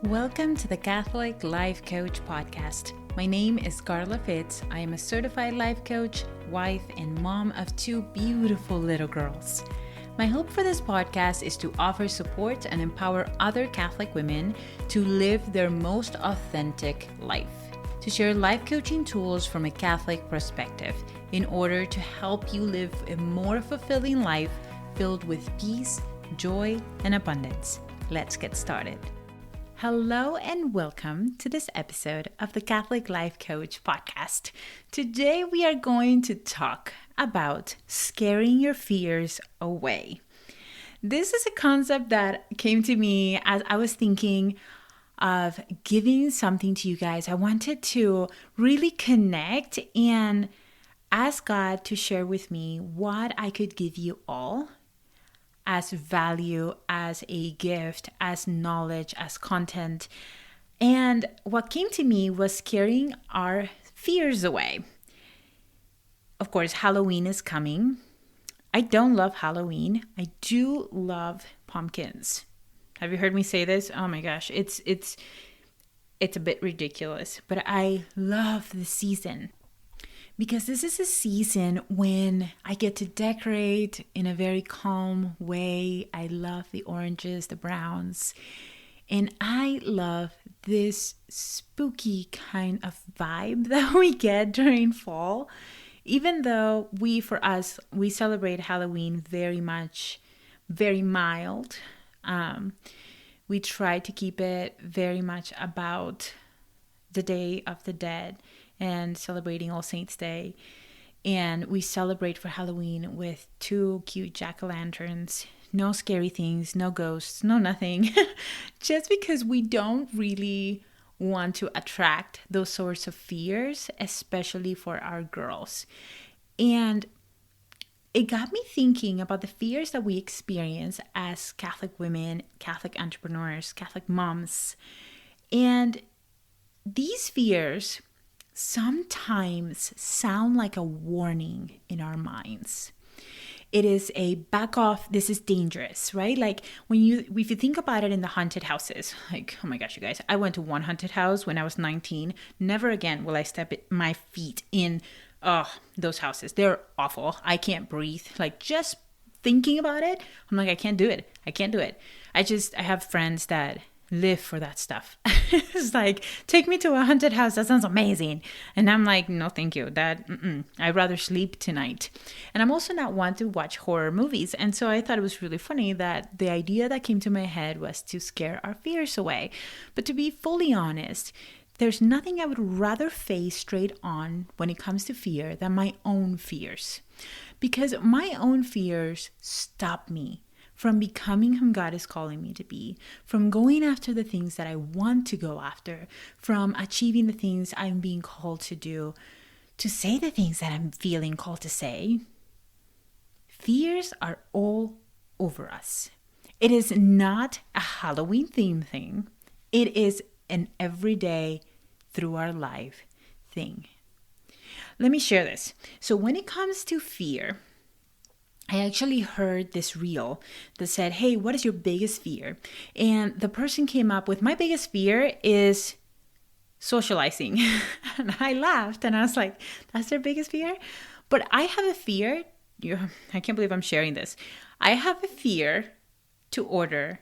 Welcome to the Catholic Life Coach Podcast. My name is Carla Fitz. I am a certified life coach, wife, and mom of two beautiful little girls. My hope for this podcast is to offer support and empower other Catholic women to live their most authentic life, to share life coaching tools from a Catholic perspective in order to help you live a more fulfilling life filled with peace, joy, and abundance. Let's get started. Hello and welcome to this episode of the Catholic Life Coach Podcast. Today we are going to talk about scaring your fears away. This is a concept that came to me as I was thinking of giving something to you guys. I wanted to really connect and ask God to share with me what I could give you all as value, as a gift, as knowledge, as content. And what came to me was scaring our fears away. Of course, Halloween is coming. I don't love Halloween. I do love pumpkins. Have you heard me say this? Oh my gosh, it's a bit ridiculous, but I love the season. Because this is a season when I get to decorate in a very calm way. I love the oranges, the browns, and I love this spooky kind of vibe that we get during fall. Even though we celebrate Halloween very mild. We try to keep it very much about the Day of the Dead and celebrating All Saints Day. And we celebrate for Halloween with two cute jack-o'-lanterns. No scary things, no ghosts, no nothing. Just because we don't really want to attract those sorts of fears, especially for our girls. And it got me thinking about the fears that we experience as Catholic women, Catholic entrepreneurs, Catholic moms. And these fears sometimes sound like a warning in our minds. It is a back off, this is dangerous, right? Like if you think about it in the haunted houses, like, oh my gosh, you guys, I went to one haunted house when I was 19. Never again will I step my feet in those houses. They're awful. I can't breathe. Like just thinking about it, I'm like, I can't do it. I have friends that live for that stuff. It's like, take me to a haunted house. That sounds amazing. And I'm like, no, thank you. I'd rather sleep tonight. And I'm also not one to watch horror movies. And so I thought it was really funny that the idea that came to my head was to scare our fears away. But to be fully honest, there's nothing I would rather face straight on when it comes to fear than my own fears. Because my own fears stop me from becoming whom God is calling me to be, from going after the things that I want to go after, from achieving the things I'm being called to do, to say the things that I'm feeling called to say. Fears are all over us. It is not a Halloween theme thing. It is an everyday, through our life thing. Let me share this. So when it comes to fear, I actually heard this reel that said, hey, what is your biggest fear? And the person came up with, my biggest fear is socializing. And I laughed and I was like, that's their biggest fear? But I have a fear. I can't believe I'm sharing this. I have a fear to order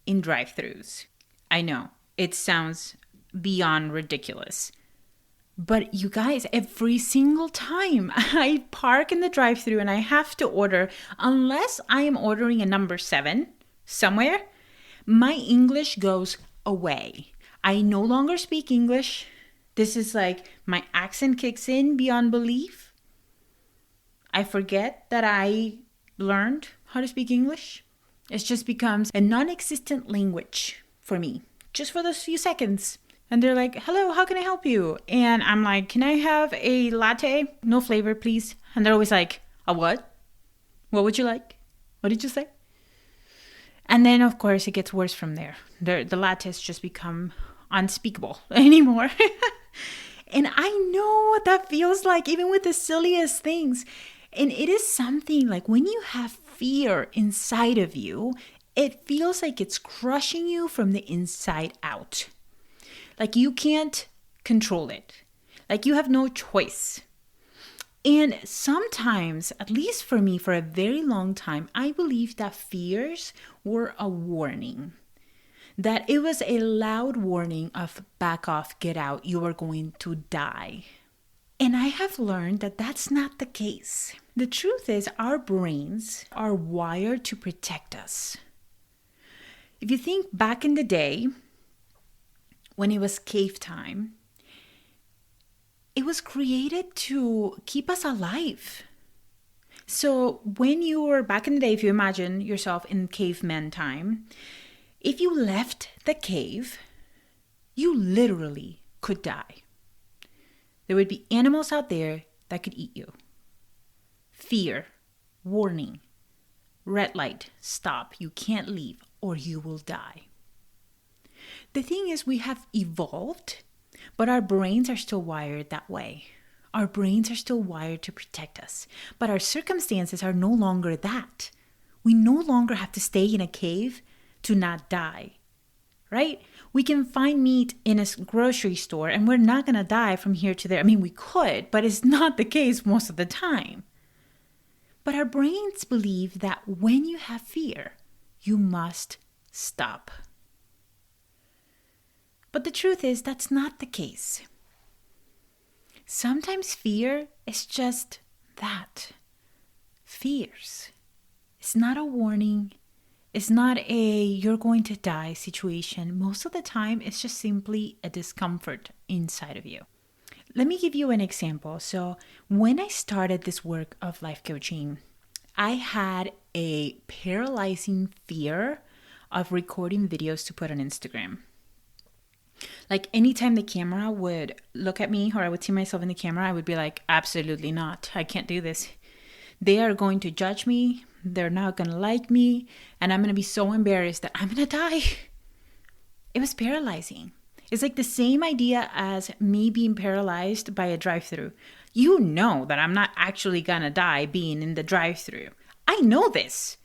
in drive-thrus. I know it sounds beyond ridiculous. But you guys, every single time I park in the drive-thru and I have to order, unless I am ordering a number 7 somewhere, my English goes away. I no longer speak English. This is like my accent kicks in beyond belief. I forget that I learned how to speak English. It just becomes a non-existent language for me, just for those few seconds. And they're like, hello, how can I help you? And I'm like, can I have a latte? No flavor, please. And they're always like, a what? What would you like? What did you say? And then, of course, it gets worse from there. The lattes just become unspeakable anymore. And I know what that feels like, even with the silliest things. And it is something like when you have fear inside of you, it feels like it's crushing you from the inside out. Like you can't control it. Like you have no choice. And sometimes, at least for me, for a very long time, I believed that fears were a warning. That it was a loud warning of back off, get out, you are going to die. And I have learned that that's not the case. The truth is, our brains are wired to protect us. If you think back in the day, when it was cave time, it was created to keep us alive. So when you were back in the day, if you imagine yourself in caveman time, if you left the cave, you literally could die. There would be animals out there that could eat you. Fear, warning, red light, stop, you can't leave or you will die. The thing is, we have evolved, but our brains are still wired that way. Our brains are still wired to protect us, but our circumstances are no longer that. We no longer have to stay in a cave to not die, right? We can find meat in a grocery store and we're not going to die from here to there. I mean, we could, but it's not the case most of the time. But our brains believe that when you have fear, you must stop. But the truth is, that's not the case. Sometimes fear is just that. Fears. It's not a warning. It's not a you're going to die situation. Most of the time, it's just simply a discomfort inside of you. Let me give you an example. So when I started this work of life coaching, I had a paralyzing fear of recording videos to put on Instagram. Like anytime the camera would look at me or I would see myself in the camera, I would be like, absolutely not. I can't do this. They are going to judge me. They're not going to like me. And I'm going to be so embarrassed that I'm going to die. It was paralyzing. It's like the same idea as me being paralyzed by a drive-thru. You know that I'm not actually going to die being in the drive-thru. I know this.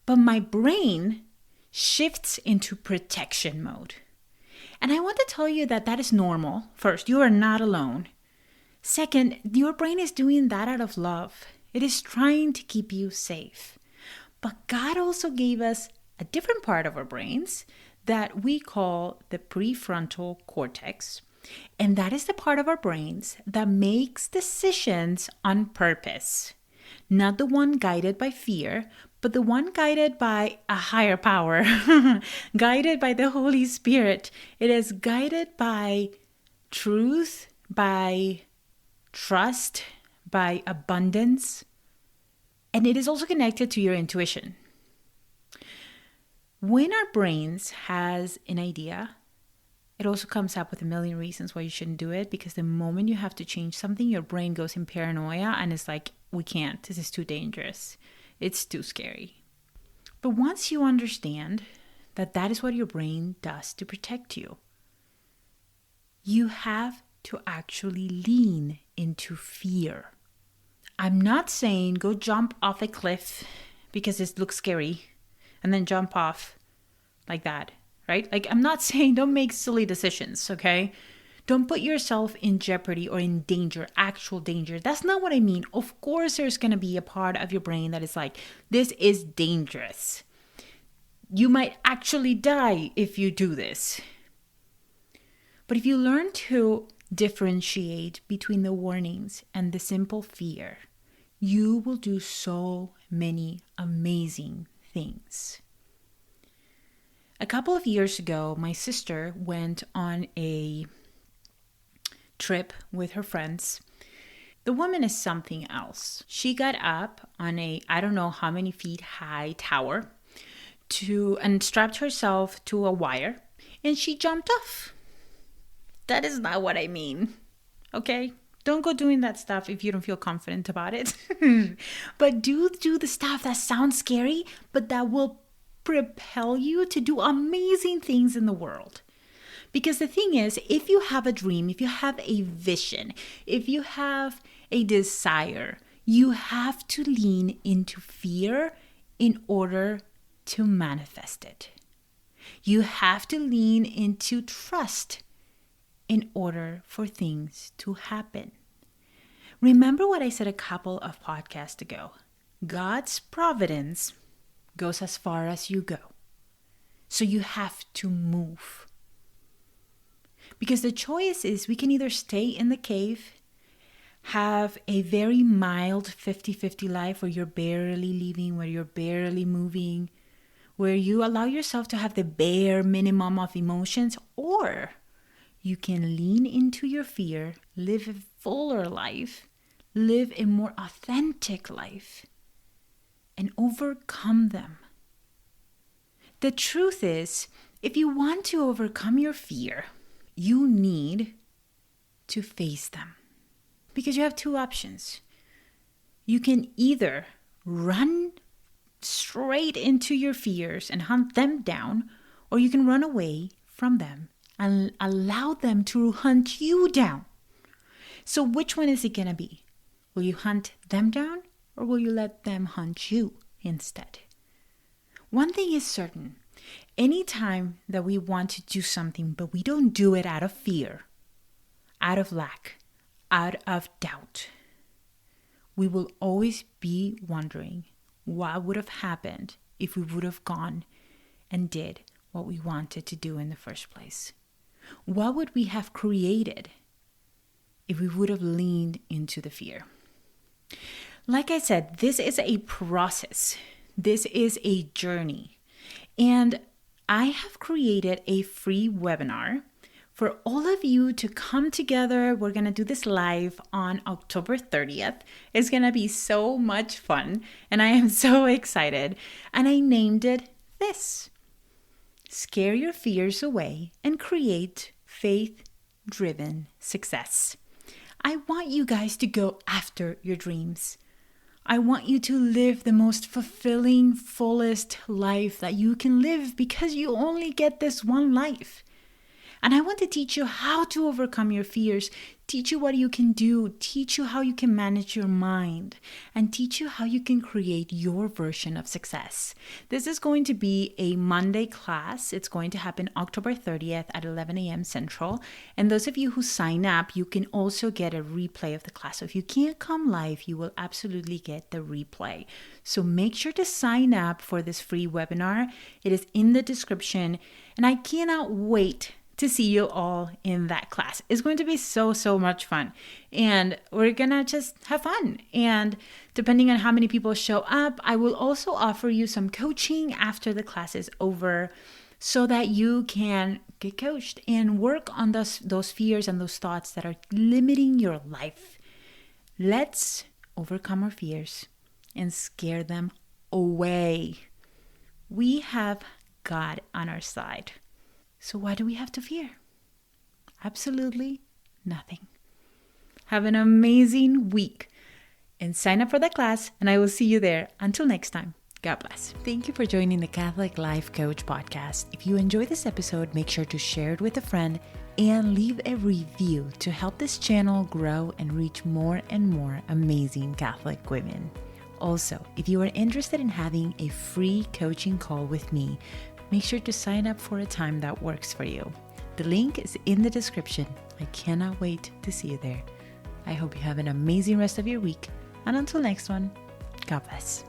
But my brain shifts into protection mode. And I want to tell you that that is normal. First, you are not alone. Second, your brain is doing that out of love. It is trying to keep you safe. But God also gave us a different part of our brains that we call the prefrontal cortex. And that is the part of our brains that makes decisions on purpose. Not the one guided by fear, but the one guided by a higher power, guided by the Holy Spirit. It is guided by truth, by trust, by abundance, and it is also connected to your intuition. When our brains has an idea, it also comes up with a million reasons why you shouldn't do it, because the moment you have to change something, your brain goes in paranoia and it's like, we can't, this is too dangerous. It's too scary. But once you understand that that is what your brain does to protect you, you have to actually lean into fear. I'm not saying go jump off a cliff because it looks scary and then jump off like that, right? Like I'm not saying don't make silly decisions, okay? Don't put yourself in jeopardy or in danger, actual danger. That's not what I mean. Of course, there's going to be a part of your brain that is like, this is dangerous. You might actually die if you do this. But if you learn to differentiate between the warnings and the simple fear, you will do so many amazing things. A couple of years ago, my sister went on a trip with her friends. The woman is something else. She got up on a, I don't know how many feet high tower and strapped herself to a wire and she jumped off. That is not what I mean. Okay? Don't go doing that stuff if you don't feel confident about it. But do the stuff that sounds scary, but that will propel you to do amazing things in the world. Because the thing is, if you have a dream, if you have a vision, if you have a desire, you have to lean into fear in order to manifest it. You have to lean into trust in order for things to happen. Remember what I said a couple of podcasts ago. God's providence goes as far as you go. So you have to move. Because the choice is we can either stay in the cave, have a very mild 50-50 life where you're barely leaving, where you're barely moving, where you allow yourself to have the bare minimum of emotions, or you can lean into your fear, live a fuller life, live a more authentic life, and overcome them. The truth is, if you want to overcome your fear, you need to face them. Because you have two options. You can either run straight into your fears and hunt them down, or you can run away from them and allow them to hunt you down. So which one is it going to be? Will you hunt them down, or will you let them hunt you instead? One thing is certain. Anytime that we want to do something, but we don't do it out of fear, out of lack, out of doubt, we will always be wondering what would have happened if we would have gone and did what we wanted to do in the first place. What would we have created if we would have leaned into the fear? Like I said, this is a process. This is a journey. And I have created a free webinar for all of you to come together. We're going to do this live on October 30th. It's going to be so much fun, and I am so excited. And I named it this: Scare Your Fears Away and Create Faith-Driven Success. I want you guys to go after your dreams. I want you to live the most fulfilling, fullest life that you can live, because you only get this one life. And I want to teach you how to overcome your fears, teach you what you can do, teach you how you can manage your mind, and teach you how you can create your version of success. This is going to be a Monday class. It's going to happen October 30th at 11 a.m. Central. And those of you who sign up, you can also get a replay of the class. So if you can't come live, you will absolutely get the replay. So make sure to sign up for this free webinar. It is in the description. And I cannot wait to see you all in that class. It's going to be so much fun. And we're going to just have fun. And depending on how many people show up, I will also offer you some coaching after the class is over so that you can get coached and work on those fears and those thoughts that are limiting your life. Let's overcome our fears and scare them away. We have God on our side. So why do we have to fear? Absolutely nothing. Have an amazing week and sign up for the class, and I will see you there. Until next time, God bless. Thank you for joining the Catholic Life Coach podcast. If you enjoyed this episode, make sure to share it with a friend and leave a review to help this channel grow and reach more and more amazing Catholic women. Also, if you are interested in having a free coaching call with me, make sure to sign up for a time that works for you. The link is in the description. I cannot wait to see you there. I hope you have an amazing rest of your week. And until next one, God bless.